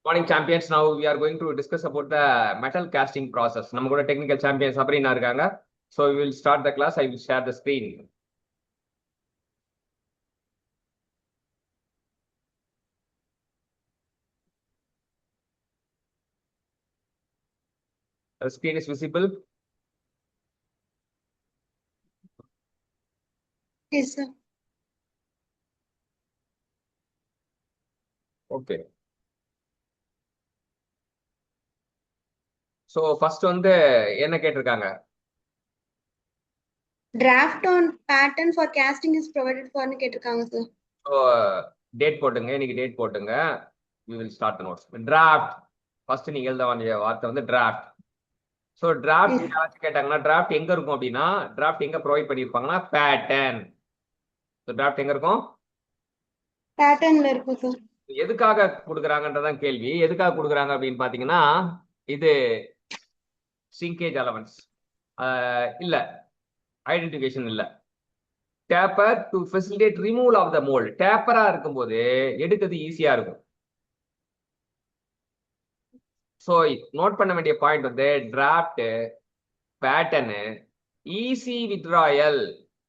Morning champions. Now we are going to discuss about the metal casting process. நம்ம கூட technical champions Sabrina இருக்காங்க. So we will start the class. I will share the screen. The screen is visible. Yes, sir. Okay. So first வந்து என்ன கேட்டிருக்காங்க? Draft on pattern for casting is provided for னு கேட்டிருக்காங்க sir. So date போட்டுங்க. இன்னைக்கு date போட்டுங்க. We will start the notes. Draft. First நீங்க எழுத வேண்டிய வார்த்தை வந்து draft. So draft Yes. யாராச்சும் கேட்டாங்கன்னா டிராஃப்ட் எங்க இருக்கும் அப்படின்னா டிராஃப்ட் எங்க ப்ரொவைட் பண்ணியிருப்பாங்கன்னா பேட்டர்ன். ஸோ டிராஃப்ட் எங்க இருக்கும்? Patternல இருக்கும் சார். எதுக்காக கொடுக்குறாங்கன்றதான் கேள்வி. எதுக்காக கொடுக்குறாங்க அப்படின்னு பாத்தீங்கன்னா இது சிங்கேஜ் அலவன்ஸ் இல்ல, ஐடென்டிஃபிகேஷன் இல்ல. Taper to facilitate removal of the mould. டேப்பரா இருக்கும்போது எடுக்கிறது ஈஸியா இருக்கும். ஸோ நோட் பண்ண வேண்டிய பாயிண்ட் வந்து டிராஃப்ட், பேட்டர்னு, ஈஸி வித்ராயல்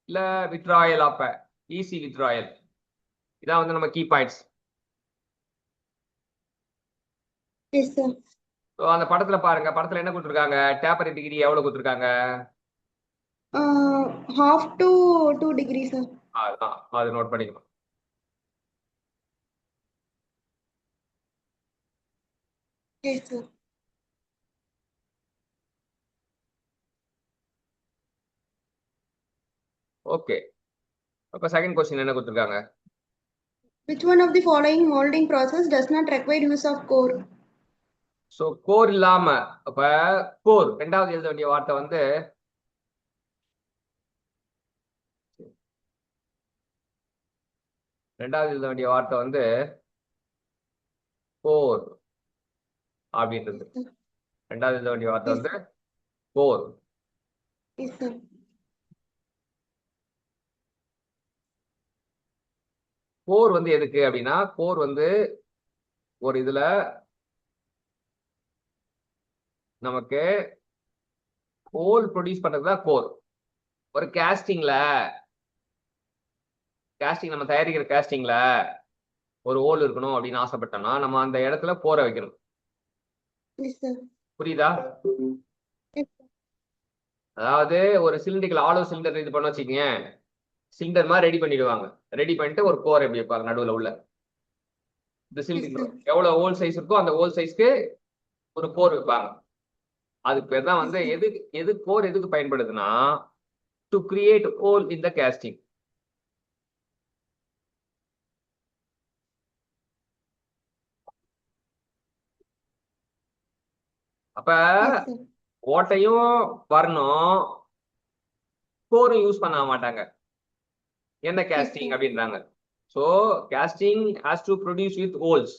இல்ல வித்ராயல் ஆஃப் ஈஸி வித்ராயல். இதான் வந்து நம்ம key points. Yes, sir. So அந்த படத்துல பாருங்க, படத்துல என்ன கொடுத்துருக்காங்க? டேப்பர் டிகிரி எவ்வளவு கொடுத்துருக்காங்க? Half to 2 degrees, sir. அதுதான், அது நோட் பண்ணிக்கணும். Yes, sir. ஓகே. அப்ப செகண்ட் கொஸ்டின் என்ன கொடுத்துருக்காங்க? Which one of the following molding process does not require use of core? So core இல்லாம, அப்ப கோர் ரெண்டாவது எழுத வேண்டிய வார்த்தை வந்து கோர் அப்படின்றது. ரெண்டாவது எழுத வேண்டிய வார்த்தை வந்து கோர். Yes, sir. கோர் வந்து எதுக்கு அப்படின்னா, கோர் வந்து ஒரு இதுல நமக்கு ஹோல் ப்ரொடியூஸ் பண்றதுதான் கோர். ஒரு காஸ்டிங் நம்ம தயாரிக்கிற காஸ்டிங்ல ஒரு ஹோல் இருக்கணும் அப்படின்னு ஆசைப்பட்டோம்னா நம்ம அந்த இடத்துல கோரை வைக்கணும். Yes, sir. புரியுதா? Yes, sir. அதாவது ஒரு சிலிண்டரிக்கல் ஆலோ சிலிண்டர் இது பண்ண வச்சுக்கீங்க, சிலிண்டர் மாதிரி ரெடி பண்ணிடுவாங்க. ரெடி பண்ணிட்டு ஒரு கோர் எப்படி வைப்பாங்க நடுவில் உள்ள இந்த Yes, சிலிண்டர் sir. எவ்வளவு ஹோல் சைஸ் இருக்கோ அந்த ஹோல் சைஸ்க்கு ஒரு கோர் வைப்பாங்க. அதுக்கு பேர் தான் வந்து எது கோர் எதுக்கு பயன்படுதுன்னா to create hole in the casting. அப்ப Yes, sir. ஓட்டையும் வரணும், கோரும் யூஸ் பண்ண மாட்டாங்க. என்ன Yes, காஸ்டிங் sir. அப்படின்றாங்க. So casting has to produce with holes,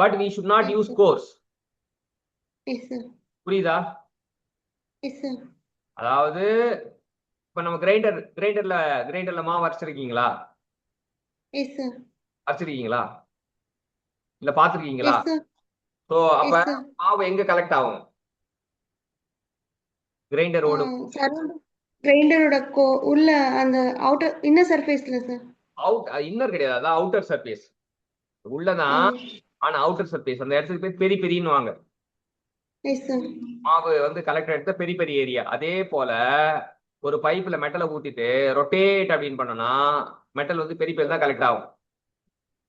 but we should not Yes, use sir. cores. Yes, sir. புரியுதா? Yes, sir. அதாவது இப்ப நம்ம கிரைண்டர்ல மாவு அரைச்சிருக்கீங்களா? Yes, sir. அரைச்சிருக்கீங்களா இல்ல பாத்துருக்கீங்களா? Yes, sir. ஸோ அப்ப Yes, sir. மாவு எங்க கலெக்ட் ஆகும்? கிரைண்டர் ஓடும் Surround கிரைண்டரோட உள்ள அந்த அவுட்டர் இன்னர் சர்ஃபேஸ்ல சார். அவுட், இன்னர் கிடையாது, அதான் அவுட்டர் சர்ஃபேஸ். உள்ளதான், ஆனா அவுட்டர் சர்ஃபேஸ் அந்த இடத்துக்கு பேர் பெரிய பெரியன்னு வாங்க. Yes sir. மாவு வந்து கலெக்டர் எடுத்த பெரிய பெரிய ஏரியா. அதே போல ஒரு பைப்ல மெட்டலை ஊத்திட்டு ரொட்டேட் அப்படின்னு பண்ணோம்னா மெட்டல் வந்து பெரிய பெரிய தான் கலெக்ட் ஆகும்.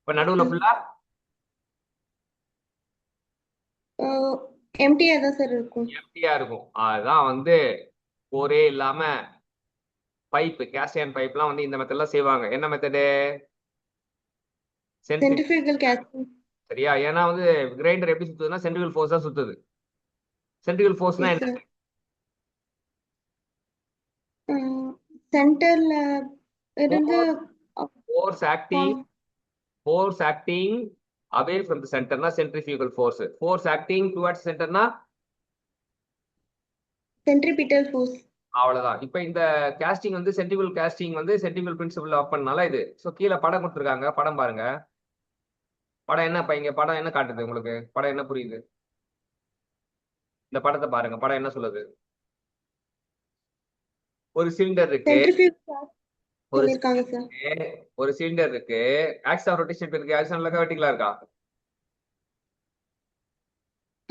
இப்ப நடுவுல ஃபுல்லா எம்டியா தான் சார் இருக்கும். எம்டியா இருக்கும். அதுதான் வந்து கோரே இல்லாம பைப், கேஸ்டியன் பைப்லாம் வந்து இந்த மெத்தட்ல செய்வாங்க. என்ன மெத்தடு? Centrifugal casting. சரியா? ஏன்னா வந்து கிரைண்டர் எப்படி சுத்துதுன்னா சென்ட்ரிபியூகல் ஃபோர்ஸ் தான் சுத்துது. சென்ட்ரிபியூகல் ஃபோர்ஸ்னா என்ன? சென்டர்ல இருந்து force acting away from the center na centrifugal force acting towards center na centripetal force. அவ்வளவுதான். இப்ப இந்த காஸ்டிங் வந்து சென்ட்ரிபியூகல் காஸ்டிங் வந்து சென்ட்ரிபியூகல் பிரின்சிபல் ஆஃப் பண்ணனால இது. சோ கீழே படம் கொடுத்துருக்காங்க, படம் பாருங்க. படம் என்ன இங்க படம் என்ன காட்டுது உங்களுக்கு? படம் என்ன புரியுது? இந்த படத்தை பாருங்க. படம் என்ன சொல்லுது? ஒரு சிலிண்டர் இருக்கு. Centrifuge ஒரு சொல்லியிருக்காங்க சார். ஒரு சிலிண்டர் இருக்கு. ஆக்ஸ் ஆஃப் ரொட்டேஷன் இருக்கு. ஆக்சன்ல இருக்கா வெர்டிகலா இருக்கா?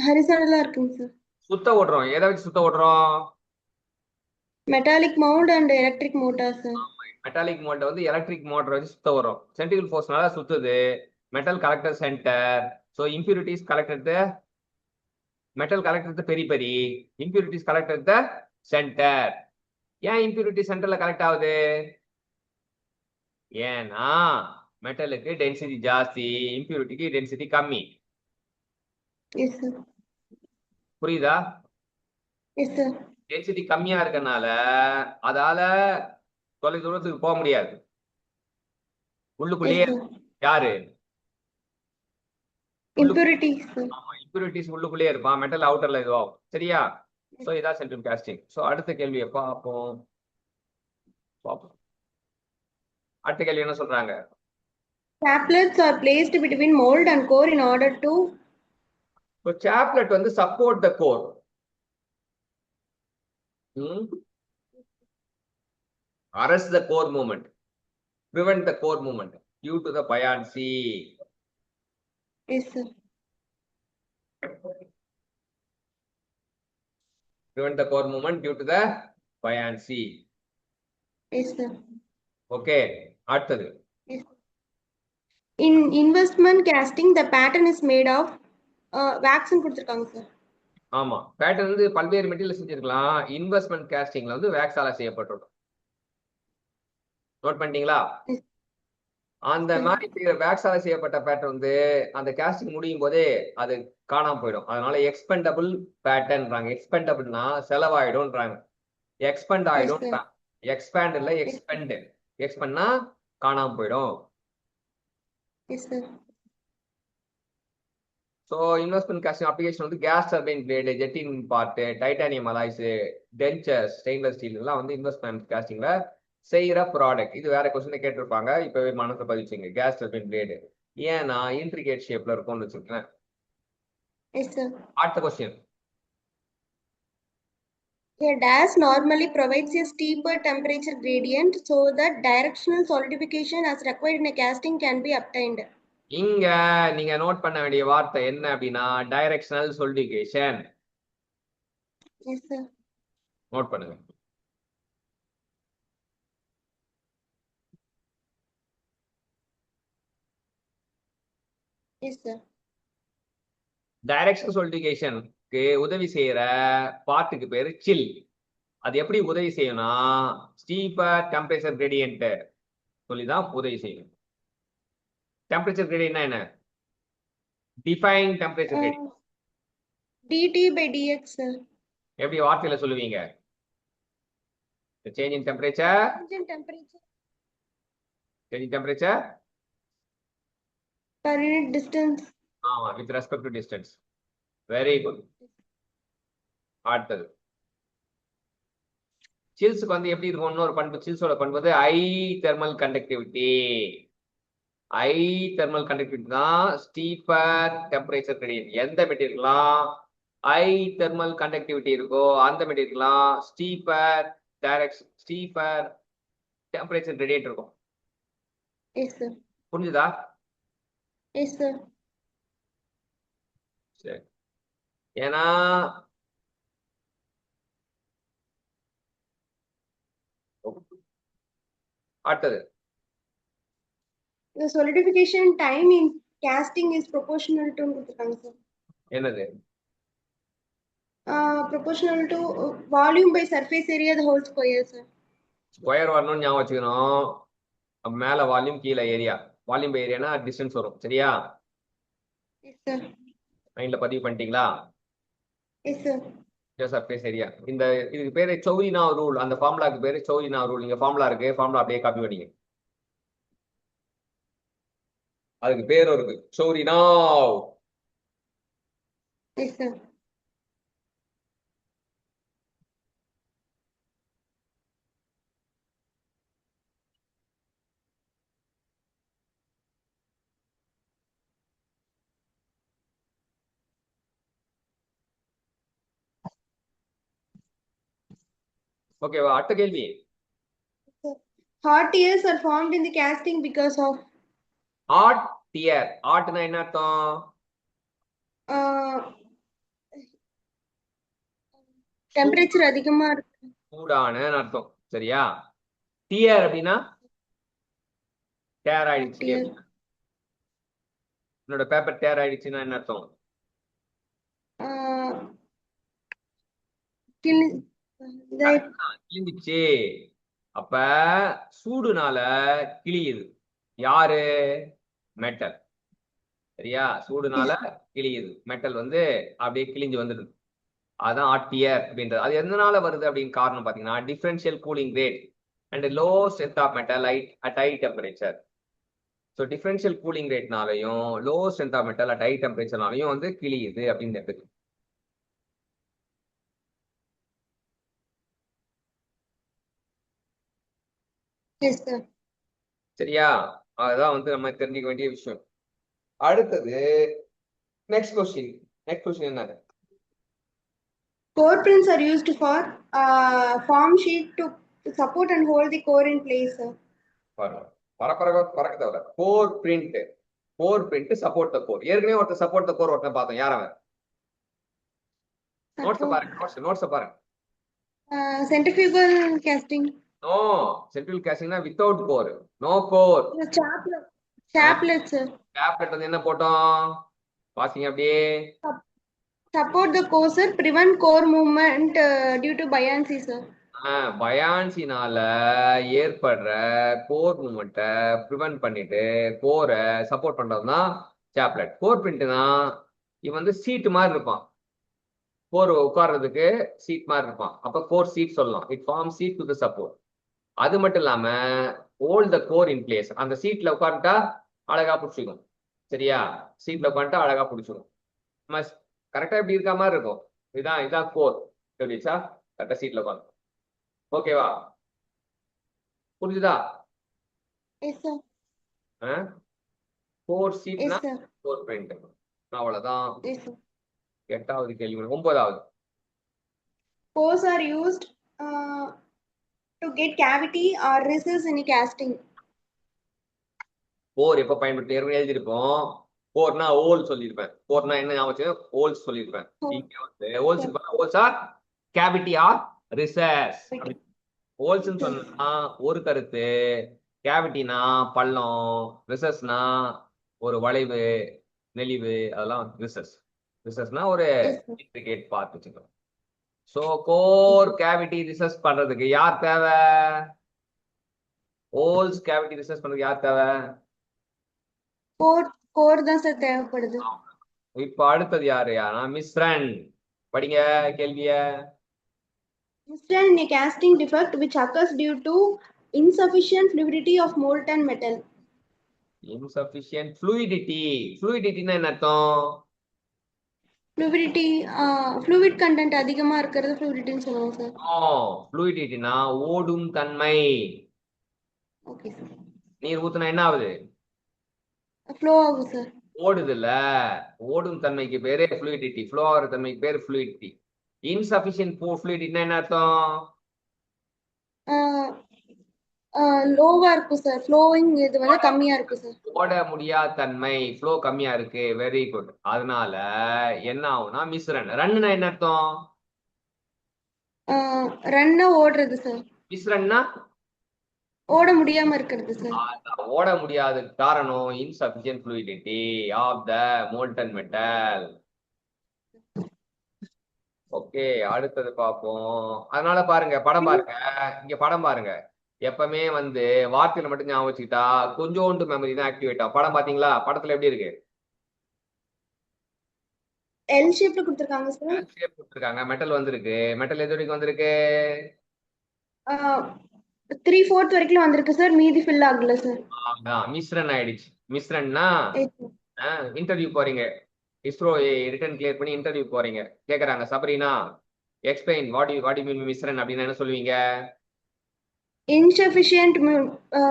ஹரிசாண்டலா இருக்குங்க சார். சுத்த ஓடுறோம். எதை வச்சு சுத்த ஓடுறோம்? Metallic mount and electric motor sir. Metallic motor வந்து எலக்ட்ரிக் மோட்டர் வச்சு சுத்த வரும். சென்ட்ரிஃபியூகல் ஃபோர்ஸ்னால சுத்துது. Metal collector centre. So impurities collected metal collector periphery. Impurities collected centre. ஏன் இம்பியூரிட்டி சென்டர்ல கலெக்ட் ஆகுது? ஏன்னா மெட்டலுக்கு டென்சிட்டி ஜாஸ்தி, இம்பியூரிட்டிக்கு டென்சிட்டி கம்மி. Yes sir. புரியுதா? Yes sir. டென்சிட்டி கம்மியா இருக்கனால அதால தொலை தூரத்துக்கு போக முடியாது. உள்ளுக்குள்ளேயே எஸ் சார். யாரு? Impurity sir. ஆமா, இம்பியூரிட்டிஸ் உள்ளுக்குள்ளேயே இருப்பான். மெட்டல் அவுட்டர்ல இதுவாகும். சரியா? சோ இதான் சென்ட்ரிஃபியூகல் காஸ்டிங். சோ அடுத்த கேள்வியை பார்ப்போம். அடுத்த கேள்வி என்ன சொல்றாங்க? Chaplets are placed between mold and core in order to இப்போ சாப்லெட் வந்து support the core. arrest the core movement, prevent the core movement due to the buoyancy. yes sir. Prevent the core movement due to the buoyancy. Yes sir. Okay, அடுத்தது. Yes. In investment casting the pattern is made of wax ன்னு கொடுத்திருக்காங்க sir. ஆமா, pattern வந்து பல்வேறு material செஞ்சிருக்கலாம். Investment காஸ்டிங்ல வந்து வேக்ஸால செய்யப்பட்டிருக்கும். Note பண்ணிட்டீங்களா? அந்த மாதிரி வேக்ஸால செய்யப்பட்ட பேட்டர்ன் வந்து அந்த காஸ்டிங் முடியும் போதே அது காணாம போயிடும். அதனால எக்ஸ்பெண்டபிள் பேட்டர்ன்றாங்க. எக்ஸ்பெண்டபிள்னா செலவாயிடும்ன்றாங்க. எக்ஸ்பெண்ட் ஆயிடும். எக்ஸ்பேண்ட் இல்ல, எக்ஸ்பெண்ட். எக்ஸ்பெண்ட்னா காணாம போயிடும். Yes sir. So investment casting application வந்து கேஸ் டர்பைன் பிளேடு, ஜெட்டின் part, titanium alloys, dentures, stainless steel எல்லாம் வந்து இன்வெஸ்ட்மெண்ட் காஸ்டிங்ல செய்யற ப்ராடக்ட். இது வேற கொஸ்டின் கேட்டிருப்பாங்க. இப்பவே மனசுல பதிச்சுங்க. கேஸ் டர்பைன் பிளேடு ஏன்னா இன்ட்ரிகேட் ஷேப்ல இருக்கும்னு வச்சுக்கேன். Yes sir. அடுத்த question. A dash normally provides a steeper temperature gradient so that directional solidification as required in a casting can be obtained. இங்க நீங்க நோட் பண்ண வேண்டிய வார்த்தை என்ன அப்படின்னா directional solidification. Yes sir. Note பண்ணுங்க. Yes sir. டைரக்ஷனல் solidificationக்கு உதவி செய்யற பார்ட்டுக்கு பேரு சில். அது எப்படி உதவி செய்யும்னா ஸ்டீப்பர் டெம்பரேச்சர் கிரேடியன்ட் சொல்லிதான் உதவி செய்யும். டெம்பரேச்சர் கிரேடியன்ட்னா என்ன? Define temperature gradient. dt by dx sir. எப்படி வார்த்தையில சொல்லுவீங்க? change in temperature. Change in temperature change in temperature per unit distance. ஆமா, with respect to distance. Very good. அடுத்தது சில்ஸுக்கு வந்து எப்படி இருக்கும்? இன்னொரு பண்பு, சில்ஸோட பண்பு வந்து high thermal conductivity. High thermal conductivity தான் ஸ்டீப்பர் டெம்பரேச்சர் கிரேடியன்ட். எந்த மெட்டீரியல்லாம் ஹை தெர்மல் கண்டக்டிவிட்டி இருக்கோ அந்த மெட்டீரியல்லாம் ஸ்டீப்பர் டெம்பரேச்சர் கிரேடியன்ட் இருக்கும். Yes sir. புரிஞ்சுதா? Yes sir. சரி. ஏன்னா அடுத்தது The solidification time in casting is proportional to கொடுத்திருக்காங்க சார். என்னது? Proportional to volume by surface area the whole square sir. Square வரணும்னு ஞாபகம் வச்சுக்கணும். மேல வால்யூம், கீழே ஏரியா. வால்யூம் பை ஏரியானா டிஸ்டன்ஸ் வரும். சரியா? Yes sir. மைண்ட்ல பதிவு பண்ணிட்டீங்களா? Yes sir. Surface area. இந்த இதுக்கு பேரு சௌரினா ரூல். அந்த ஃபார்முலாக்கு பேரு சௌரினா ரூல். இங்க ஃபார்முலா இருக்கு. ஃபார்முலா அப்படியே காப்பி பண்ணீங்க. அதுக்கு பேரும் இருக்கு, சௌரினா. Yes sir. ஓகேவா? அடுத்த கேள்வி. Hot tears are formed in the casting because of hot tear. ஹாட்னா என்ன அர்த்தம்? uh, temperature அதிகமா இருக்கு. சூடான அர்த்தம். சரியா? டியர் அப்படின்னா டேர் ஆயிடுச்சு. Tear. என்னோட பேப்பர் டேர் ஆயிடுச்சுன்னா என்ன அர்த்தம்? கிழிஞ்சிச்சு. அப்ப சூடுனால கிழியுது. யாரு? மெட்டல். சரியா? சூடுனால கிழியுது. மெட்டல் வந்து அப்படியே கிழிஞ்சு வந்துடுது. அதான் ஹாட் டியர் அப்படின்றது. அது எதனால வருது அப்படின்னு காரணம் பாத்தீங்கன்னா differential cooling rate and low strength of metal at high temperature. So differential cooling ரேட்னாலையும் low strength of metal at high டெம்பரேச்சர்னாலையும் வந்து கிழியுது அப்படின்னு. Yes, sir. சரியா? அதுதான் வந்து நம்ம தெரிஞ்சுக்க வேண்டிய விஷயம். அடுத்தது நெக்ஸ்ட் கொஸ்டின். நெக்ஸ்ட் கொஸ்டின் என்ன? Core prints are used for form sheet to support and hold the core in place, sir. பறக்க தவிர core print. Core print support the core. ஏற்கனவே ஒருத்தர் சப்போர்ட் த கோர் ஒருத்தர் பார்த்தோம். யார் அவன்? நோட்ஸ் பாருங்க. நோட்ஸ் பாருங்க. Centrifugal casting. நோ, சென்ட்ரல் கேஸ்டிங்னா without core. No core. Chaplet, sir. Chaplet வந்து என்ன போட்டோம்? பாத்தீங்க அப்படியே. Support the core, sir. Prevent core movement due to buoyancy, sir. பயான்சினால ஏற்படுற கோர் மூமெண்ட்டை ப்ரிவென்ட் பண்ணிட்டு கோரை சப்போர்ட் பண்றதுதான் சாப்லெட். கோர் பிரிண்ட்னா இவன் வந்து சீட் மாதிரி இருப்பான். கோர் உட்கார்றதுக்கு சீட் மாதிரி இருப்பான். அப்ப கோர் சீட் சொல்லலாம். It form seat to the support. அது மட்டும் இல்லாம hold the core in place. அந்த சீட்ல உட்காந்துட்டா அழகா பிடிச்சிக்கும். சரியா? சீட்ல உட்காந்துட்டா அழகா பிடிச்சிக்கும். நம்ம கரெக்டா இப்படி இருக்க மாதிரி இருக்கும். இதான் கோர். எப்படிச்சா கரெக்டா சீட்ல உட்காந்து. ஓகேவா? புரிஞ்சுதா? கோர் சீட்னா கோர் பிரிண்ட். அவ்வளவுதான். எட்டாவது கேள்வி. ஒன்பதாவது. Cores are used to get cavity or recess in a casting. Core எப்ப பயன்படுத்தி ஏற்கனவே எழுதியிருப்போம். கோர்னா ஓல் சொல்லியிருப்பேன். கோர்னா என்ன ஞாபகம்? ஓல்ஸ் சொல்லியிருப்பேன். இங்க வந்து holes or cavity or recess. ஓல்ஸ்ன்னு சொன்னா ஒரு கருத்து, கேவிட்டினா பள்ளம், ரிசஸ்னா ஒரு வளைவு நெளிவு, அதெல்லாம் ரிசஸ். ரிசஸ்னா ஒரு இன்ட்ரிகேட் பார்ட் வச்சுக்கணும். சோ கோர் கேவிட்டி ரிசஸ் பண்றதுக்கு யார் தேவை? ஹோல்ஸ் கேவிட்டி ரிசர்ச் பண்றதுக்கு யார் தேவை? கோர் தான் சார் தேவைப்படுது. இப்ப அடுத்தது யாருன்னா மிஸ்ரன். படிங்க கேள்விய. Mister in a casting defect which occurs due to insufficient fluidity of molten metal. Insufficient fluidity. Fluidity-னா என்ன அர்த்தம்? Fluidity, fluid content அதிகமா இருக்கிறது fluidity-ன்னு சொல்லுவோம் சார். Fluidity-னா ஓடும் தன்மை. Okay sir. நீர் ஊத்துனா என்ன ஆகுது? ஃப்ளோ ஆகுது சார். ஓடுது இல்ல? ஓடும் தன்மைக்கு பேரே fluidity. ஃப்ளோ ஆகிற தன்மைக்கு பேரு fluidity. Insufficient fluidity-னா என்ன அர்த்தம்? லோவா இருக்கு சார். ஃப்ளோயிங் இது வந்து கம்மியா இருக்கு சார். ஓட முடியாத தன்மை, ஃப்ளோ கம்மியா இருக்கு. Very good. அதனால என்ன ஆகும்னா மிஸ்ரன். ரன்னா என்ன அர்த்தம்? ரன்னா ஓடுறது சார். மிஸ்ரன்னா ஓட முடியாம இருக்கிறது சார். ஓட முடியாத காரணம் insufficient fluidity of the molten metal. Okay, அடுத்தது பார்ப்போம். அதனால பாருங்க, படம் பாருங்க. இங்க படம் பாருங்க. எப்பவுமே வந்து வார்த்தையில மட்டும் ஞாபகம் வச்சுக்கிட்டா கொஞ்சோண்டு மெமரி தான் ஆக்டிவேட் ஆகும். படம் பாத்தீங்களா? படத்துல எப்படி இருக்கு? எல் ஷேப்ல கொடுத்திருக்காங்க சார். எல் ஷேப் கொடுத்திருக்காங்க. மெட்டல் வந்திருக்கு. மெட்டல் எது வரைக்கும் வந்திருக்கு? 3/4 வரைக்கும் வந்திருக்கு சார். மீதி ஃபில் ஆகல சார். மிஸ்ரன் ஆயிடுச்சு. மிஸ்ரன்னா இன்டர்வியூ போறீங்க. இஸ்ரோ ரிட்டன் கிளியர் பண்ணி இன்டர்வியூ போறீங்க. கேக்குறாங்க, சபரினா explain what you mean misrun அப்படின்னு என்ன சொல்லுவீங்க? இன்சஃபிஷியன்ட்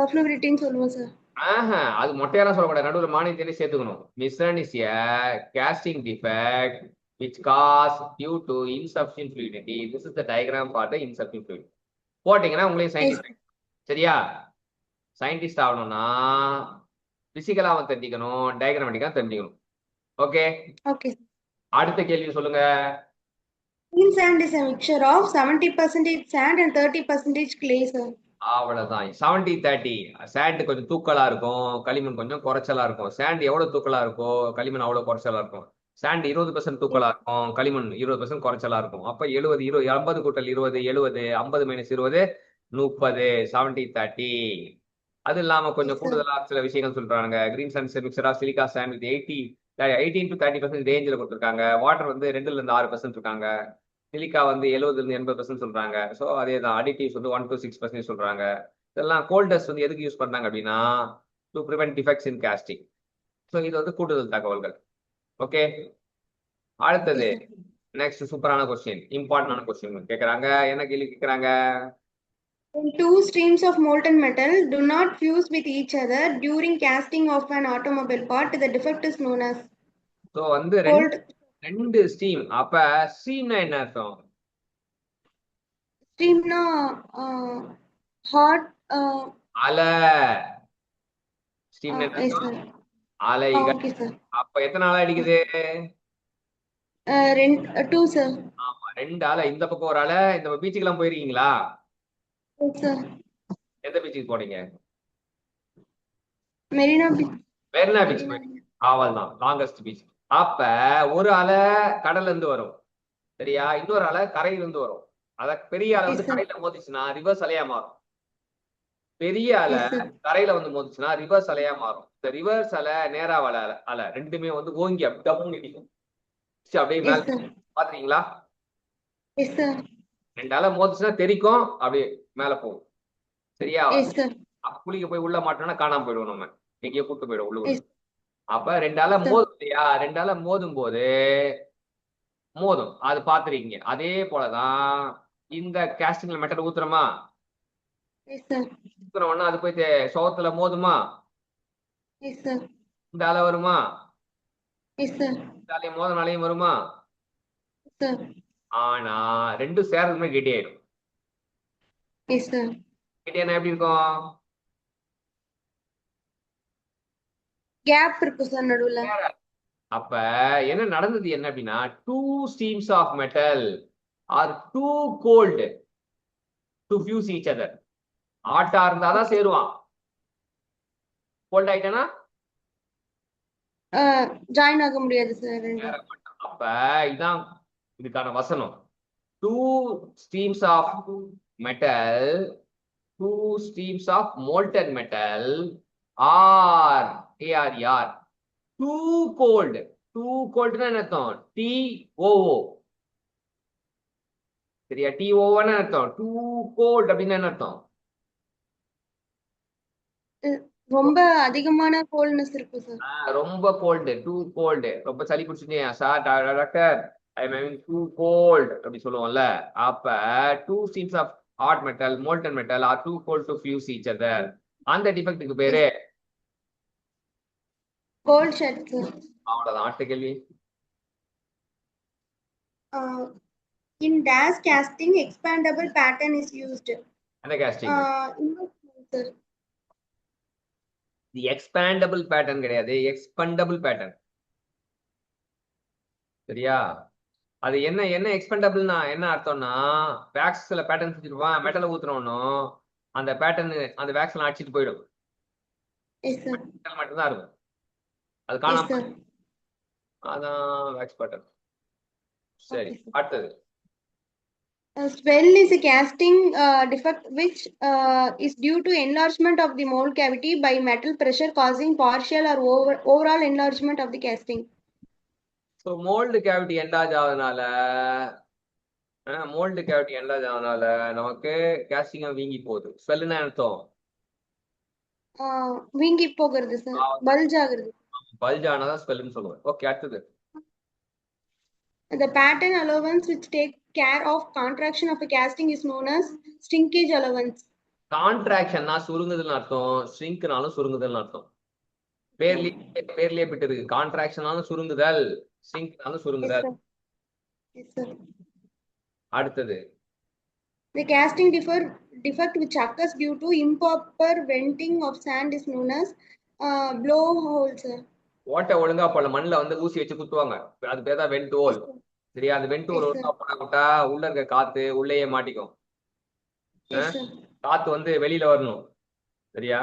ஃப்ளூயிடிட்டின்னு சொல்லுவோம் சார். அது மொட்டையெல்லாம் சொல்லக்கூடாது. நடுவில் மானியத்திலே சேர்த்துக்கணும். Misrun is a casting defect which caused due to insufficient fluidity. This is the diagram for the insufficient fluidity. போட்டீங்கன்னா உங்களுக்கு Yes. சயின்டிஸ்ட். சரியா? சயின்டிஸ்ட் ஆகணும்னா பிசிக்கலாவும் தெரிஞ்சுக்கணும், டயக்ராமேட்டிக்கா தெரிஞ்சுக்கணும். Okay, Okay. அடுத்த கேள்வி சொல்லுங்க. Green sand is a mixture of 70% sand and 30% clay, sir. அவ்வளவுதான். 70-30. சாண்ட் கொஞ்சம் தூக்கலா இருக்கும், களிமண் கொஞ்சம் குறைச்சலா இருக்கும். சாண்ட் எவ்வளவு தூக்கலா இருக்கோ களிமண் அவ்வளவு குறைச்சலா இருக்கும். Sand 20% Yes. தூக்கலா இருக்கும், களிமண் 20% குறைச்சலா இருக்கும். அப்ப 70 20 50 கூட்டல் 20 70, 50 மைனஸ் 20 30. 70-30. அது இல்லாம கொஞ்சம் Yes, sir. கூடுதலா சில விஷயங்கள் சொல்றாங்க. Green sand mixture of silica sand with 18 to 30% ரேஞ்சில் கொடுத்துருக்காங்க. வாட்டர் வந்து 2ல இருந்து 6% இருக்காங்க. சிலிக்கா வந்து 70 இருந்து 80% சொல்றாங்க. ஸோ அதே தான். அடிட்டிவ்ஸ் வந்து 1 to 6% சொல்றாங்க. இதெல்லாம் கோல்டஸ்ட் வந்து எதுக்கு யூஸ் பண்றாங்க அப்படின்னா to prevent defects in casting. So இது வந்து கூடுதல் தகவல்கள். ஓகே, அடுத்தது Yes, sir. நெக்ஸ்ட் சூப்பரான கொஸ்டின், இம்பார்ட்டன்டான கொஸ்டின் கேட்கறாங்க. என்ன கேள்வி கேட்கறாங்க? When two streams of molten metal do not fuse with each other during casting of an automobile part, the defect is known as so வந்து cold. ரெண்டு steam. அப்ப ஸ்டீம்னா என்ன அர்த்தம்? Stream na hot. அலை. ஸ்டீம்னா என்ன Yes, அர்த்தம்? sir. அலைகள். Okay, sir. அப்ப எத்தனை அலை அடிக்குது? Two, sir. ஆமா, 2 அலை. இந்த பக்கம் ஒரு அலை. இந்த பீச்சுக்கு எல்லாம் போயிருக்கீங்களா? Yes, sir. எந்த பீச்சுக்கு போனீங்க? Marina Beach. மெரினா பீச் போயிருக்கீங்க. அவ்வளவுதான், லாங்கஸ்ட் பீச். அப்ப ஒரு அலை கடல்ல இருந்து வரும், சரியா? இன்னொரு அலை கரையில இருந்து வரும். அத பெரிய அலை Yes, வந்து sir. கரையில மோதிச்சுன்னா ரிவர்ஸ் அலையா மாறும். பெரிய அலை Yes, sir. கரையில வந்து மோதிச்சுன்னா ரிவர்ஸ் அலையா மாறும். இந்த ரிவர்ஸ் அலை நேரா அலை அலை ரெண்டுமே வந்து ஓங்கி டம்முன்னு இடிக்கும். அப்படியே மேல Yes, sir. பாத்துறீங்களா? Yes, sir. 2 அலை மோதிச்சுன்னா தெரிக்கும், அப்படியே மேல போகும். சரியா? Yes, sir. குளிக்க போய் உள்ள மாட்டோம்னா காணாம போயிடுவோம், நம்ம எங்கேயோ கூட்டு போயிடுவோம் உள்ளுக்குள்ள. Yes, அப்ப 2 அலை sir. மோதும் இல்லையா? 2 அலை மோதும் போது மோதும், அது பாத்துருக்கீங்க. அதே போலதான் இந்த கேஸ்டிங்ல மெட்டல் ஊத்துறோமா, Yes, sir. ஊத்துறோம்னா அது போய் சோத்துல மோதுமா, Yes, sir. இந்த அலை வருமா, Yes, sir. இந்த அலை மோதனாலையும் வருமா. Yes, sir. ஆனா ரெண்டும் சேர்றதுமே கெட்டியாயிடும். Yes, sir. கெட்டியானா எப்படி இருக்கும்? Gap இருக்கு சார் நடுவுல. அப்ப என்ன நடந்தது என்ன அப்படின்னா, two streams of metal are too cold to fuse each other. ஹாட்டா இருந்தாதான் சேருவான், கோல்ட் ஆயிட்டேனா ஜாயின் ஆக முடியாது சார் ரெண்டு. அப்ப இதான் இதுக்கான வசனம். Two streams of metal, two streams of molten metal are A R too cold. Too கோல்டுனா என்ன அர்த்தம்? டிஓஓ. சரியா? டிஓன்னு அர்த்தம். டூ கோல்ட் அப்படின்னு என்ன அர்த்தம்? ரொம்ப அதிகமான கோல்ட்னஸ் இருக்கு சார். ரொம்ப கோல்டு, டூ கோல்டு. ரொம்ப சளி பிடிச்சிட்டேன் sir doctor, I am having too cold அப்படி சொல்லுவோம்ல. அப்ப two streams of hot metal, molten metal are too cold to fuse each other. அந்த டிஃபெக்ட்டுக்கு பேரு கோல்ட் ஷெட் சார். அவ்வளவுதான். அடுத்த கேள்வி. In dash casting, expandable pattern is used. அந்த காஸ்டிங் sir. தி எக்ஸ்பேண்டபிள் பேட்டர்ன் கிடையாது, எக்ஸ்பெண்டபிள் பேட்டர்ன். சரியா? அது என்ன என்ன எக்ஸ்பெண்டபிள்னா என்ன அர்த்தம்னா, வேக்ஸ்ல பேட்டர்ன் செஞ்சிருப்பான், மெட்டலை ஊத்துறோம்னும் அந்த பேட்டர்ன் அந்த வேக்ஸ்ல அடிச்சிட்டு போயிடும். Yes, sir. மட்டும்தான் இருக்கும், அது Yes, காணாம. sir. அதான் வேக்ஸ் பேட்டர்ன். சரி, Okay, sir. அடுத்தது. Swell is a casting defect which is due to enlargement of the mold cavity by metal pressure causing partial or overall enlargement of the casting. So mould cavity enlarge ஆகுதுனால, mould cavity enlarge ஆகுதுனால நமக்கு கேஸ்டிங்கா வீங்கி போகுது. ஸ்வெல்லுன்னா அர்த்தம் வீங்கி போகிறது சார், பல்ஜ் ஆகுறது. பல்ஜ் ஆனாதான் ஸ்வெல்லுன்னு சொல்லுவேன். ஓகே, அடுத்தது. The pattern allowance which take care of contraction of a casting is known as shrinkage allowance. கான்ட்ராக்ஷன்னா சுருங்குதல்னு அர்த்தம், ஷ்ரிங்க்னாலும் சுருங்குதல்னு அர்த்தம். பேர்லயே பிட்டு இருக்கு. கான்ட்ராக்ஷனாலும் சுருங்குதல், ஷ்ரிங்க்னாலும் சுருங்குதல். Yes, sir. அடுத்தது. The casting defect which occurs due to improper venting of sand is known as blowhole, sir. ஓட்டை ஒழுங்கா போல மண்ணில் வந்து ஊசி வச்சு குத்துவாங்க, அது பேர் தான் வெண்ட் ஹோல். Yes, sir. சரியா? அந்த வெண்ட் ஹோல் Yes, sir. ஒழுங்கா போட விட்டா உள்ள இருக்க காத்து உள்ளேயே மாட்டிக்கும். Yes, sir. காத்து வந்து வெளியில வரணும். சரியா?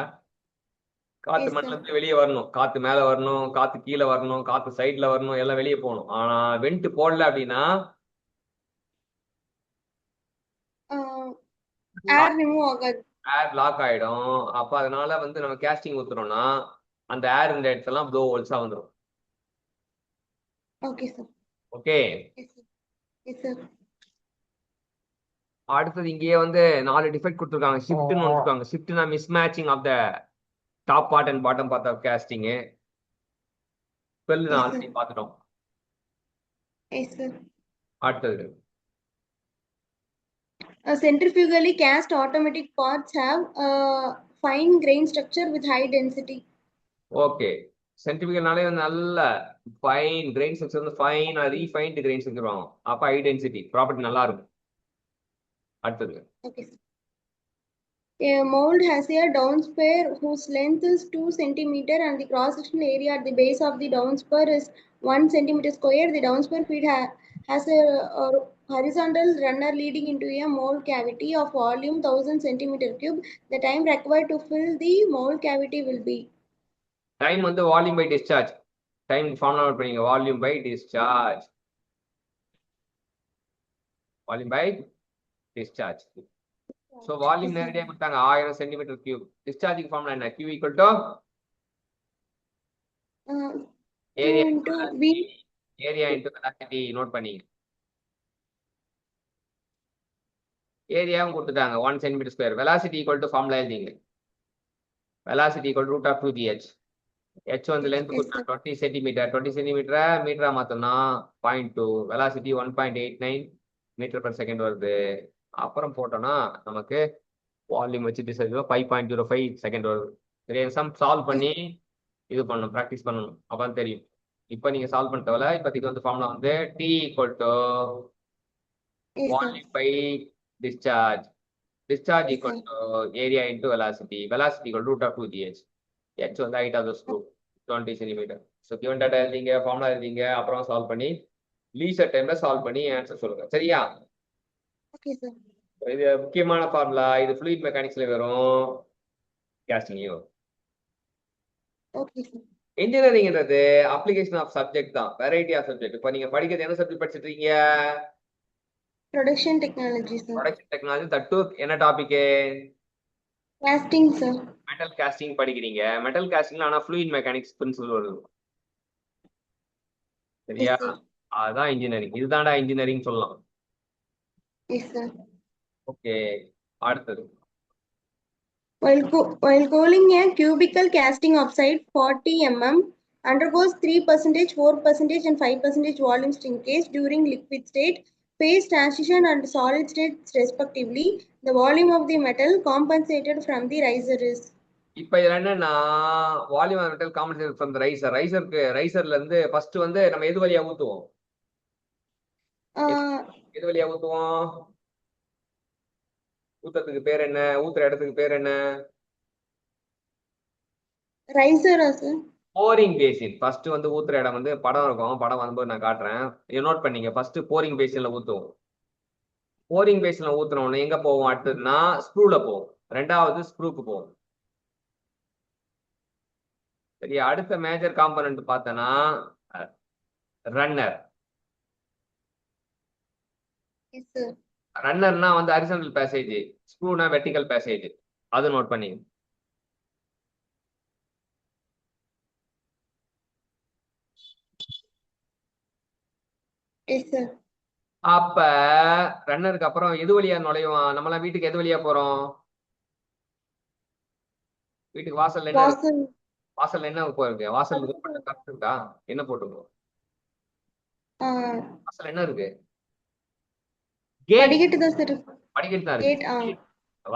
காத்து Yes, மண்ணுல sir. இருந்து வெளியே வரணும், காத்து மேல வரணும், காத்து கீழே வரணும், காத்து சைட்ல வரணும், எல்லாம் வெளியே போகணும். ஆனா வெண்ட் போடல அப்படின்னா Air remove ஆகாது. ஏர் பிளாக் ஆயிடும். அப்ப அதனால வந்து நம்ம கேஸ்டிங் ஊத்துறோம்னா அந்த ஏர் இந்த இடத்தெல்லாம் ப்ளோ ஹோல்ஸா வந்துடும். Okay, sir. Okay. Yes, sir. Yes, sir. அடுத்தது இங்கேயே வந்து 4 டிஃபெக்ட் கொடுத்துருக்காங்க. ஷிஃப்ட்னு கொடுத்துருக்காங்க. ஷிஃப்ட்னா mismatching of the top part and bottom part of casting. Spell நான் ஆல்ரெடி பார்த்துட்டோம். Yes, sir. அடுத்தது Centrifugally cast automatic parts have fine grain structure with high density. Okay. சென்ட்ரிபியூகல்னாலே வந்து நல்ல ஃபைன் கிரெயின் ஸ்ட்ரக்சர், வந்து ஃபைன் ரீஃபைன்டு கிரெயின் ஸ்ட்ரக்சர் வாங்கும். அப்ப high density property நல்லா இருக்கும். அடுத்தது Okay, sir. A mold has a downspur whose length is 2 cm and the cross-sectional area at the base of the downspur is 1 cm square. The downspur feed has a horizontal runner leading into a mold cavity of volume 1000 cm3. The time required to fill the mold cavity will be. Time வந்து volume by discharge. Time formula note பண்ணீங்க. Volume by discharge. Volume by discharge. So volume நேரடியாக கொடுத்தாங்க 1000 cm3. Discharging formula என்ன? Q equal to area into velocity. Note பண்ணீங்க. ஏரியாவும் கொடுத்துட்டாங்க 1 cm². Velocity equal to formula எழுதிங்க. Velocity equal root of 2gh. h வந்து length கொடுத்தா 20 சென்டிமீட்டர். 20 சென்டிமீட்டரை மீட்டரா மாத்தோம்னா 0.2. வெலாசிட்டி 1.89 மீட்டர்/செகண்ட் வருது. அப்புறம் போட்டோம்னா நமக்கு வால்யூம் வச்சு டிசைட் 5.05 செகண்ட் வருது. சரியா? சம் சால்வ் பண்ணி இது பண்ணணும், ப்ராக்டிஸ் பண்ணணும், அப்பதான் தெரியும். இப்போ நீங்க சால்வ் பண்ண தேவையில்ல. இப்போதைக்கு வந்து ஃபார்முலா வந்து T equal to volume by discharge. Discharge equal to area into velocity. Velocity equal to root of 2gh. h வந்து height of the screw 20 cm. So given data எழுதிங்க, ஃபார்முலா எழுதிங்க, அப்புறம் சால்வ் பண்ணி லீசர் டைம்ல solve பண்ணி answer சொல்லுங்க. சரியா? Okay, sir. இது முக்கியமான ஃபார்முலா. இது fluid மெக்கானிக்ஸ்ல வரும், கேஸ்டிங்லயும் வரும். Okay, sir. இன்ஜினியரிங்ன்றது அப்ளிகேஷன் ஆஃப் சப்ஜெக்ட் தான், வெரைட்டி ஆஃப் சப்ஜெக்ட். இப்போ நீங்க படிக்கிறது என்ன சப்ஜெக்ட் படிச்சிட்டு இருக்கீங்க? Production technology, sir. Production technology. தட்டு என்ன topic? Casting, sir. Metal casting படிக்கிறீங்க. மெட்டல் காஸ்டிங்ல ஆனா fluid மெக்கானிக்ஸ் பிரின்சிபல் வருது. சரியா? Yes, sir. அதுதான் இன்ஜினியரிங். இதுதான்டா இன்ஜினியரிங் சொல்லலாம். Yes, sir. ஓகே. அடுத்தது While cooling a cubical casting of size 40 mm undergoes 3%, 4%, and 5% volume shrinkage during liquid state, phase transition, and solid state respectively. The volume of the metal compensated from the riser is. இப்போ இதுல என்னன்னா volume of metal compensate from the riser. ரைசர்ல இருந்து first வந்து நம்ம எது வழியா ஊத்துவோம்? எது வழியா ஊத்துவோம்? ஊத்துறதுக்கு பேர் என்ன? ஊத்துற இடத்துக்கு பேர் என்ன? Riser, sir. Pouring basin. First வந்து ஊத்துற இடம் வந்து படம் இருக்கும், படம் வரும்போது நான் காட்டுறேன். இதை நோட் பண்ணீங்க. ஃபர்ஸ்ட் போரிங் பேசின்ல ஊத்துவோம். போரிங் பேசின்ல ஊத்துனோன்னு எங்க போவோம்? அடுத்ததுன்னா ஸ்க்ரூல போவோம். ரெண்டாவது ஸ்க்ரூக்கு போவோம். சரியா? அடுத்த மேஜர் காம்பனன்ட் பார்த்தனா ரன்னர். Yes, sir. ரன்னர்னா வந்து ஹரிசாண்டல் பேசேஜ், ஸ்க்ரூனா வெர்டிகல் பேசேஜ். அது நோட் பண்ணி. Yes, sir. அப்ப ரன்னருக்கு அப்புறம் எது வழியா நுழையும்? நம்மளாம் வீட்டுக்கு எது வழியா போறோம்? வீட்டுக்கு வாசல்ல என்ன இருக்கு? Vasan. வாசல்ல என்ன போயிருக்கு? வாசல் இருக்கா? என்ன போட்டுருக்கோம்? வாசல்ல என்ன இருக்கு? கேட். படிக்கட்டு தான் sir. படிக்கட்டு தான் Gate, இருக்கு.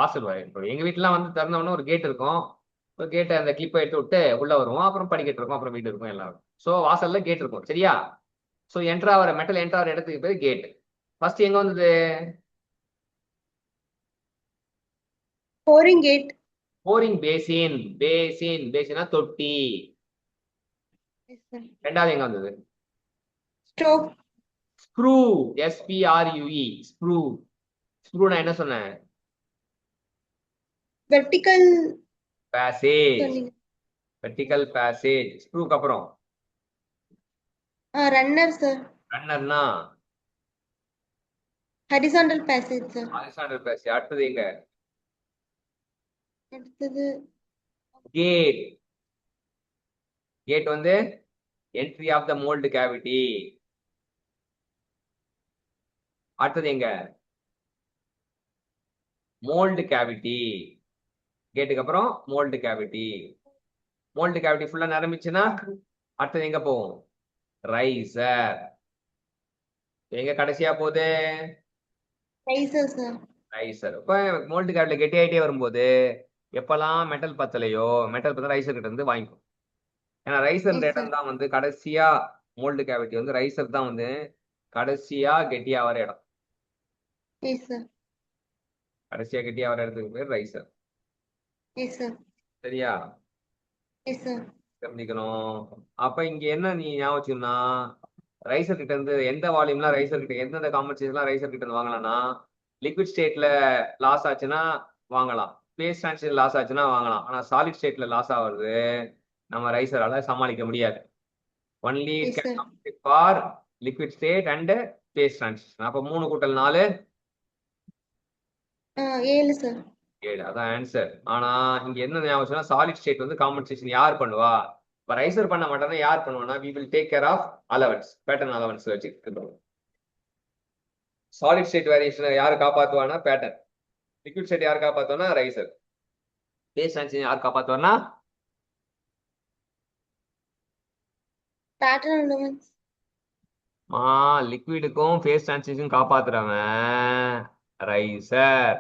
வாசல் இப்போ எங்க வீட்டுலாம் வந்து திறந்தவொடனே ஒரு கேட் இருக்கும். ஒரு கேட்டை அந்த கிளிப்பை எடுத்து விட்டு உள்ள வருவோம். அப்புறம் படிக்கட்டு இருக்கும், அப்புறம் வீடு இருக்கும், எல்லாம் இருக்கும். ஸோ வாசல்ல கேட் இருக்கும். சரியா? ஸோ என்ட்ரா வர மெட்டல் என்ட்ரா வர இடத்துக்கு பேர் கேட். ஃபர்ஸ்ட் எங்க வந்தது? Pouring gate. Pouring basin. பேசினா தொட்டி. Yes, sir. ரெண்டாவது எங்க வந்தது? Stroke. Screw. SPRUE. Screw. Screw நான் என்ன சொன்னேன்? Vertical. பேசேஜ். சொன்னீங்க. Vertical passage. ஸ்க்ரூக்கு அப்புறம் Runner, sir. ரன்னர்னா Horizontal passage, sir. Horizontal passage. அடுத்தது எங்க? அடுத்தது கேட். கேட் வந்து entry of the mould cavity. அடுத்தது எங்க? Mould cavity. கேட்டுக்கு அப்புறம் மோல்டு கேவிட்டி. மோல்டு கேவிட்டி ஃபுல்லா நிரம்பிச்சுன்னா அடுத்தது எங்க போகும்? ரைசர். எங்க கடைசியா போகுது? riser, sir. ரைசர். இப்ப மோல்டு கேவிட்டில கெட்டி ஆயிட்டே வரும்போது எப்பெல்லாம் மெட்டல் பத்தலையோ மெட்டல் பத்த ரைசர் கிட்ட இருந்து வாங்கிக்கும். ஏன்னா ரைசர் Yes, sir. இடம் தான் வந்து கடைசியா மோல்டு கேவிட்டி வந்து ரைசர் தான் வந்து கடைசியா கெட்டியா வர இடம். Yes, sir. கடைசியா கெட்டியா வர இடத்துக்கு பேர் ரைசர். Yes, sir. சரியா? Yes, sir. தெரிஞ்சுக்கணும். அப்ப இங்க என்ன நீ ஞாபகம் வச்சுக்கணும்னா ரைசர் கிட்ட இருந்து எந்த வால்யூம்லாம் ரைசர் கிட்ட எந்தெந்த காம்பன்சேஷன்லாம் ரைசர் கிட்ட இருந்து வாங்கலாம்னா லிக்விட் ஸ்டேட்ல லாஸ் ஆச்சுன்னா வாங்கலாம், பேஸ் டிரான்சிஷன் லாஸ் ஆச்சுன்னா வாங்கலாம். ஆனா சாலிட் ஸ்டேட்ல லாஸ் ஆகுறது நம்ம ரைசரால சமாளிக்க முடியாது. Only Yes, sir. For liquid state and phase transition. அப்ப 3 கூட்டல் 4 ஏழு, sir. 7. அதான் ஆன்சர். ஆனா இங்க என்ன ஞாபகம், சாலிட் ஸ்டேட் வந்து காம்பன்சேஷன் யார் பண்ணுவா? இப்ப ரைசர் பண்ண மாட்டோம்னா யார் பண்ணுவோம்னா we will take care of allowance, pattern allowance வச்சுக்கிட்டு. சாலிட் ஸ்டேட் வேரியேஷன் யாரு காப்பாத்துவானா? பேட்டர்ன். லிக்விட் ஸ்டேட் யார் காப்பாத்துவானா? ரைசர். பேஸ் டிரான்சிஷன் யார் காப்பாத்துவானா? Pattern elements. லிக்விடுக்கும் பேஸ் டிரான்சிஷன் காப்பாத்துறவன் ரைசர்.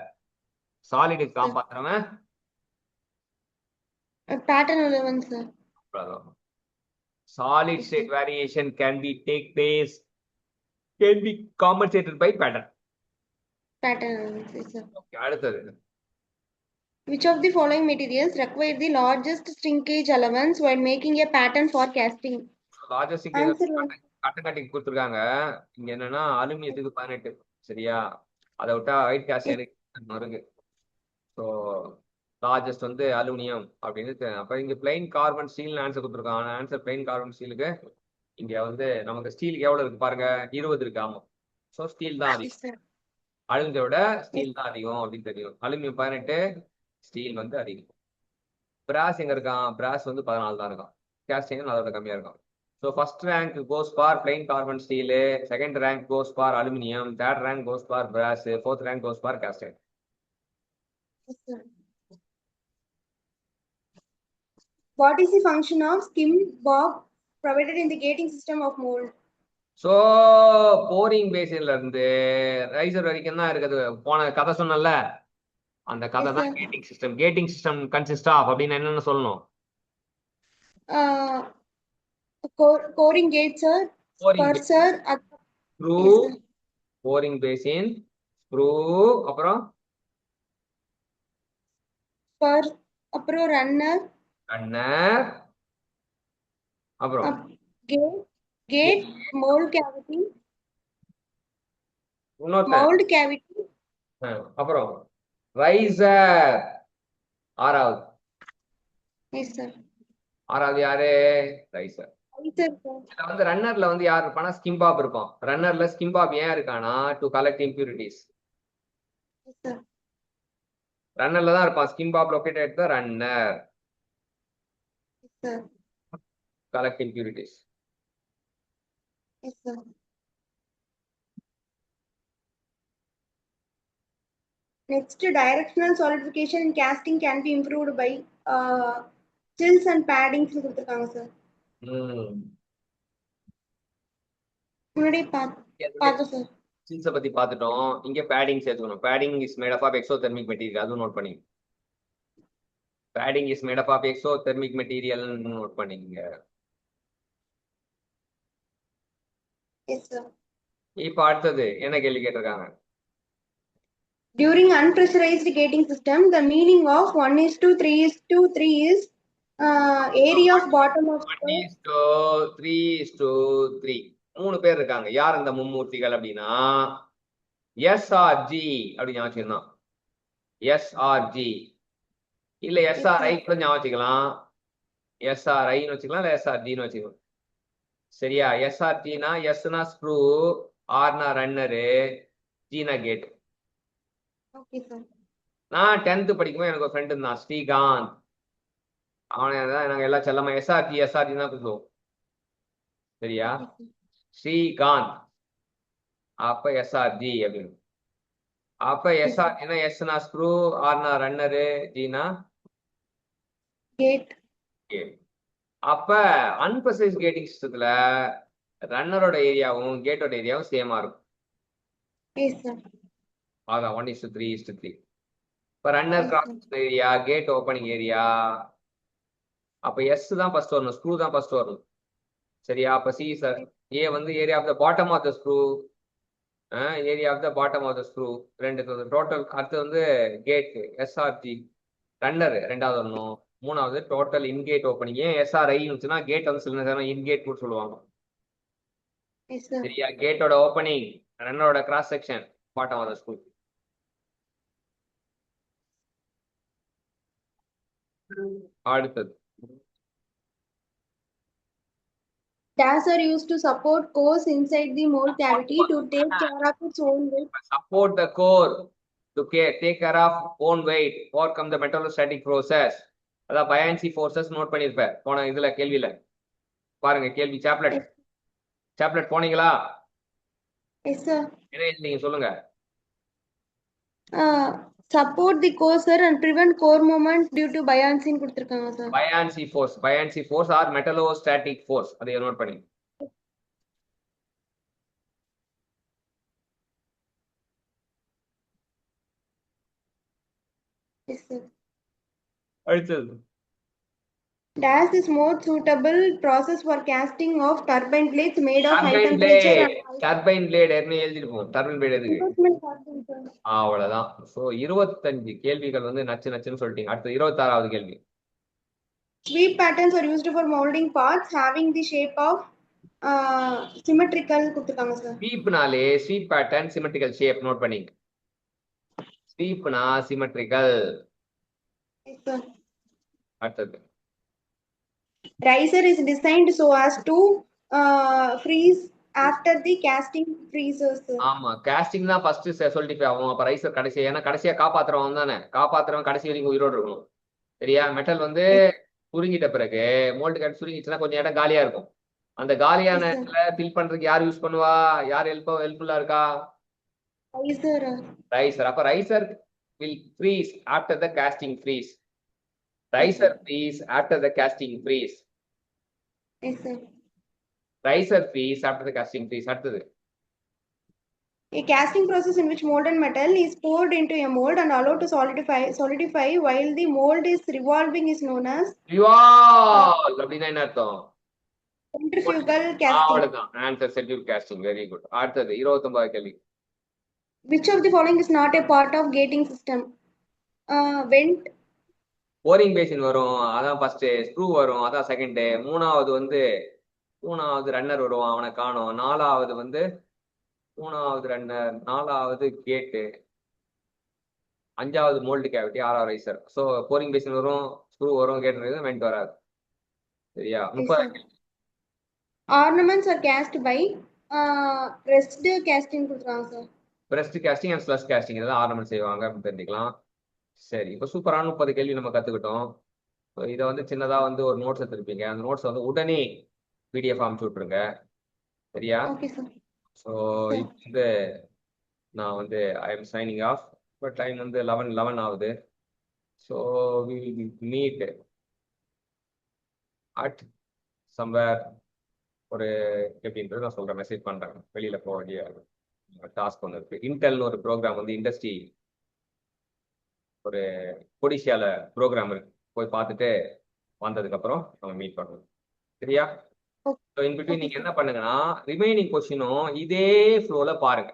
சாலிடுக்கு காப்பாத்துறவன் Pattern elements, sir. solid state variation can be compensated by pattern. Pattern elements, yes, sir. Okay, அடுத்தது. Which of the following materials require the largest shrinkage allowance while making a pattern for casting? Largest Answer one. கட்டம் கட்டி கொடுத்துருக்காங்க. இங்க என்னன்னா அலுமினியத்துக்கு 18. சரியா? அதை விட்டா white cast இருக்கு. ஸோ லார்ஜஸ்ட் வந்து அலுமினியம் அப்படின்னு அப்ப இங்க பிளைன் கார்பன் ஸ்டீல் ஆன்சர் கொடுத்துருக்காங்க. ஆன்சர் பிளைன் கார்பன் ஸ்டீலுக்கு. இங்க வந்து நமக்கு ஸ்டீலுக்கு எவ்வளவு இருக்கு பாருங்க, 20 இருக்கு. ஆமா. ஸோ ஸ்டீல் தான் அதிகம். Yes, sir. அலுமினியத்தை விட ஸ்டீல் தான் அதிகம் அப்படின்னு தெரியும். அலுமினியம் 18, ஸ்டீல் வந்து அதிகம். பிராஸ் எங்க இருக்கான்? பிராஸ் வந்து 14 தான் இருக்கான். கேஸ்டிங் அதோட கம்மியா இருக்கும். So first rank goes for plain carbon steel, second rank goes for aluminium, third rank goes for brass, fourth rank goes for casting. Yes, sir. What is the function of skim bob provided in the gating system of mold? So pouring பேசின்ல இருந்து riser வரைக்கும் தான் இருக்குது. போன கதை சொன்னல, அந்த கதை Yes, தான் sir. Gating system. Gating system consist of அப்படின்னு என்னன்னு சொல்லணும்? Coring gate, sir. Pouring Spur, sir. Sprue, Yes, sir. Pouring basin, sprue, அப்புறம் Spur, அப்புறம் runner. ரன்னர், அப்புறம் Gate, mold cavity. இன்னொருத்த, Mold cavity. அப்புறம் ரைசர். ஆறாவது. Yes, sir. ஆறாவது யாரு? ரைசர். Riser, sir. இதுல வந்து ரன்னர்ல வந்து யார் இருப்பானா? ஸ்கிம்பாப் இருப்பான். ரன்னர்ல ஸ்கிம்பாப் ஏன் இருக்கானா? To collect impurities. Yes, sir. ரன்னர்ல தான் இருப்பான். Skim bob located at the runner. Yes, sir. Collect impurities. Yes, sir. Next, directional solidification in casting can be improved by stills and paddings கொடுத்திருக்காங்க sir. முன்னாடி பார்த்தோம் sir. ஸ்டில்ஸை பத்தி பார்த்துட்டோம். இங்க பேடிங் சேர்த்துக்கணும். Padding is made up of exothermic material. அதுவும் note பண்ணி. Padding is made up of exothermic material note பண்ணிங்க. Yes, sir. இப்ப அடுத்தது என்ன கேள்வி கேட்டிருக்காங்க? During unpressurized gating system, the meaning of 1:3:3 is area of bottom of the 1:3:3 மூணு பேர் இருக்காங்க. யார் அந்த மும்மூர்த்திகள் அப்படின்னா எஸ்ஆர்ஜி அப்படின்னு ஞாபகம் வச்சுக்கணும். எஸ்ஆர்ஜி இல்ல எஸ்ஆர்ஐ கூட ஞாபகம் வச்சுக்கலாம். எஸ்ஆர்ஐன்னு வச்சுக்கலாம் இல்ல எஸ்ஆர்ஜின்னு வச்சுக்கலாம். சரியா? எஸ்ஆர்ஜினா எஸ்னா ஸ்க்ரூ, ஆர்னா ரன்னரு, ஜினா கேட். okay sir. நான் 10th படிக்கும்போது எனக்கு ஒரு ஃப்ரெண்டு இருந்தான், ஸ்ரீகாந்த். அவனை தான் நாங்க எல்லாம் செல்லமா எஸ்ஆர்ஜி எஸ்ஆர்ஜி தான் கூப்பிடுவோம். சரியா? ஸ்ரீகாந்த். அப்ப எஸ்ஆர்ஜி அப்படின்னு. அப்ப எஸ்ஆர்ஜினா எஸ்னா ஸ்க்ரூ, ஆர்னா ரன்னரு, ஜினா Gate. கேட். அப்ப அன்பிரசைஸ் கேட்டிங் சிஸ்டத்துல ரன்னரோட ஏரியாவும் கேட்டோட ஏரியாவும் சேமா இருக்கும். Yes sir. அதான் 1:3:3. இப்ப runner cross area, gate opening area. அப்ப எஸ் தான் ஃபர்ஸ்ட் வரணும், ஸ்க்ரூ தான் ஃபர்ஸ்ட் வரணும். சரியா? அப்ப சி சார் ஏ வந்து area of the bottom of the sprue, area of the bottom of the sprue ரெண்டு டோட்டல். அடுத்து வந்து கேட் எஸ்ஆர்ஜி ரன்னர் ரெண்டாவது வரணும். மூணாவது டோட்டல் இன்கேட் ஓப்பனிங். ஏன் எஸ்ஆர்ஐ இருந்துச்சுன்னா கேட் வந்து சில நேரம் இன்கேட் கூட சொல்லுவாங்க. Yes sir. சரியா? கேட்டோட ஓப்பனிங், ரன்னரோட cross section, bottom of the sprue. அடுத்தது Dash are used to support cores inside the mold cavity to take care of its own weight. support the core to take care of own weight, overcome the metallostatic process. அதான் buoyancy forces note பண்ணியிருப்பேன் போன இதுல கேள்வியில. பாருங்க கேள்வி chaplet போனீங்களா? Yes sir. என்ன எழுதிங்க சொல்லுங்க. Support the core sir and prevent core movement due to buoyancy கொடுத்திருக்காங்க sir. Buoyancy force or metallostatic force, அதை நோட் பண்ணி. Yes sir. அடுத்தது Dash is more suitable process for casting of turbine blades made of high temperature and turbine blade ஏற்கனவே எழுதிருப்போம். Turbine blade எதுக்கு? investment costing, sir. அவ்வளவுதான். ஸோ 25 கேள்விகள் வந்து நச்சுன்னு சொல்லிட்டீங்க. அடுத்து 26வது கேள்வி. Sweep patterns are used for molding parts having the shape of symmetrical கொடுத்திருக்காங்க sir. ஸ்வீப்னாலே sweep pattern symmetrical shape note பண்ணிங்க. ஸ்வீப்னா சிமெட்ரிக்கல். Yes sir. அடுத்தது Riser is designed so as to freeze after the casting freezes, sir. ஆமா, costing தான் first சொல்லிட்டு ஆகும். அப்ப ரைசர் கடைசியா, ஏன்னா கடைசியா காப்பாத்துறவன் தானே, காப்பாத்துறவன் கடைசி வரைக்கும் உயிரோடு இருக்கணும். சரியா? மெட்டல் வந்து சுருங்கிட்ட பிறகு மோல்டு கேட் சுருங்கிச்சுன்னா கொஞ்சம் இடம் காலியா இருக்கும். அந்த காலியான Yes, sir. இடத்துல ஃபில் பண்றதுக்கு யார் யூஸ் பண்ணுவா? யார் ஹெல்ப்ஃபுல்லா இருக்கா? Riser. ரைசர். அப்ப riser will freeze after the casting freeze. Riser freeze after the casting freeze. Yes sir. Riser freeze after the casting freeze. அடுத்தது A casting process in which molten metal is poured into a mold and allowed to solidify while the mold is revolving is known as revolve அப்படின்னா என்ன அர்த்தம்? centrifugal casting. அவ்வளவுதான் answer, centrifugal casting. Very good. அடுத்தது 29வது கேள்வி. Which of the following is not a part of gating system? Vent. Boring basin வரும், அதான் first. Screw வரும், அதான் செகண்ட். மூணாவது ரன்னர் வரும், அவனை காணும். மூணாவது ரன்னர், நாலாவது கேட்டு, அஞ்சாவது மோல்டு கேவிட்டி, ஆறாவது ரைசர். ஸோ போரிங் பேசின் வரும், ஸ்க்ரூ வரும், கேட்டு வெண்ட் வராது. சரியா? 30. Ornaments are cast by pressed casting கொடுத்துருக்காங்க சார். Pressed casting and slush casting இதெல்லாம் ஆர்னமெண்ட் செய்வாங்க அப்படின்னு தெரிஞ்சுக்கலாம். சரி, இப்போ சூப்பரான 30 கேள்வி நம்ம கற்றுக்கிட்டோம். இதை வந்து சின்னதாக வந்து ஒரு நோட்ஸ் எடுத்துருப்பீங்க. அந்த நோட்ஸ் வந்து உடனே பிடிஎஃப் அனுப்பிச்சு விட்ருங்க. சரியா? Okay sir. ஸோ இப்போ வந்து நான் வந்து I am signing off. But time வந்து 11 ஆகுது. So we will meet at somewhere. ஒரு எப்படின்றது நான் சொல்கிறேன், மெசேஜ் பண்ணுறேன். வெளியில் போக வேண்டிய டாஸ்க் ஒன்று இருக்குது. இன்டெல்னு ஒரு ப்ரோக்ராம் வந்து இண்டஸ்ட்ரி ஒரு கொடிஷியால ப்ரோக்ராம் இருக்கு, போய் பார்த்துட்டு வந்ததுக்கப்புறம் நம்ம மீட் பண்ணுவோம். சரியா? ஸோ இன் பிட்வீன் நீங்கள் என்ன பண்ணுங்கன்னா ரிமைனிங் கொஸ்டினும் இதே ஃப்ளோவில் பாருங்க.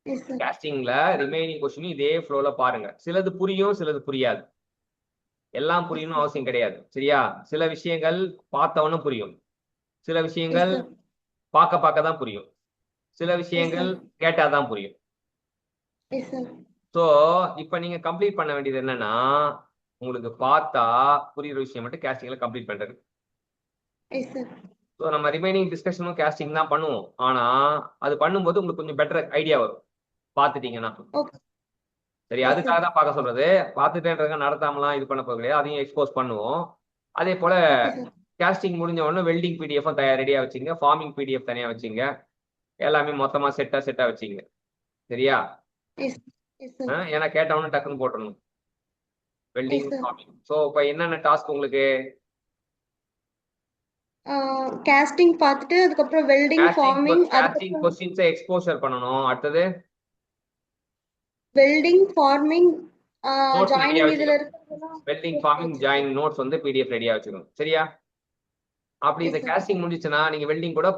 Yes, sir. கேஸ்டிங்ல ரிமைனிங் கொஸ்டின் இதே ஃப்ளோல பாருங்க. சிலது புரியும், சிலது புரியாது. எல்லாம் புரியணும்னு அவசியம் கிடையாது. சரியா? சில விஷயங்கள் பார்த்தவொன்னே புரியும். சில Yes, விஷயங்கள் sir. பார்க்க தான் புரியும். சில விஷயங்கள் கேட்டாதான் புரியும். Yes, sir. ஸோ இப்போ நீங்க கம்ப்ளீட் பண்ண வேண்டியது என்னன்னா, உங்களுக்கு பார்த்தா புரியுற விஷயம் மட்டும் கேஸ்டிங்ல கம்ப்ளீட் பண்றது. Yes, sir. ஸோ நம்ம ரிமைனிங் டிஸ்கஷனும் கேஸ்டிங் தான் பண்ணுவோம். ஆனா அது பண்ணும்போது உங்களுக்கு கொஞ்சம் பெட்டர் ஐடியா வரும் பார்த்துட்டீங்கன்னா. Okay. சரி, Yes, sir. அதுக்காக தான் பார்க்க சொல்றது. பார்த்துட்டேன்றதுங்க நடத்தாமலாம் இது பண்ண போகிறது கிடையாது. அதையும் எக்ஸ்போஸ் பண்ணுவோம். அதே போல Okay, sir. கேஸ்டிங் முடிஞ்ச உடனே வெல்டிங் பிடிஎஃப் ரெடியா வச்சுங்க, ஃபார்மிங் பிடிஎஃப் தனியா வச்சுங்க, எல்லாமே மொத்தமா செட்டா வச்சுங்க. சரியா? Yes. Yes, sir. ஏன்னா கேட்டவொன்னு டக்குன்னு போட்டுடணும். Welding Yes, sir. Forming. So இப்போ என்னென்ன டாஸ்க் உங்களுக்கு? casting பார்த்துட்டு அதுக்கப்புறம் வெல்டிங் ஃபார்மிங் கேஸ்டிங் அதுக்கப்புறம் கொஸ்டின்ஸை எக்ஸ்போஷர் பண்ணணும். அடுத்தது வெல்டிங் ஃபார்மிங் நோட்ஸ் ரெடியா ஜாயினிங் இதுல வச்சுக்கணும். இருக்கிறதெல்லாம் welding forming join notes PDF ரெடியா வச்சுக்கணும். சரியா? அப்படி Yes, இந்த sir. கேஸ்டிங் முடிஞ்சுச்சுன்னா நீங்க வெல்டிங் கூட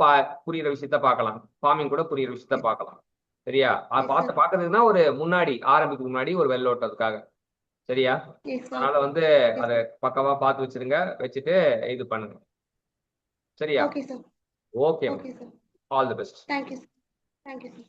புரியுற விஷயத்த பார்க்கலாம், ஃபார்மிங் கூட புரியுற விஷயத்த பார்க்கலாம். சரியா? Yes, sir. பார்க்கறதுக்குன்னா ஒரு முன்னாடி ஆரம்பிக்கிறதுக்கு முன்னாடி ஒரு வெள்ளோட்டத்துக்காக. சரியா? Yes, sir. அதனால Yes, அதை பக்காவா பார்த்து வச்சிருங்க, வச்சுட்டு இது பண்ணுங்க. சரியா? okay, sir. Okay, Okay, sir. All the best. Thank you, sir. Thank you, sir.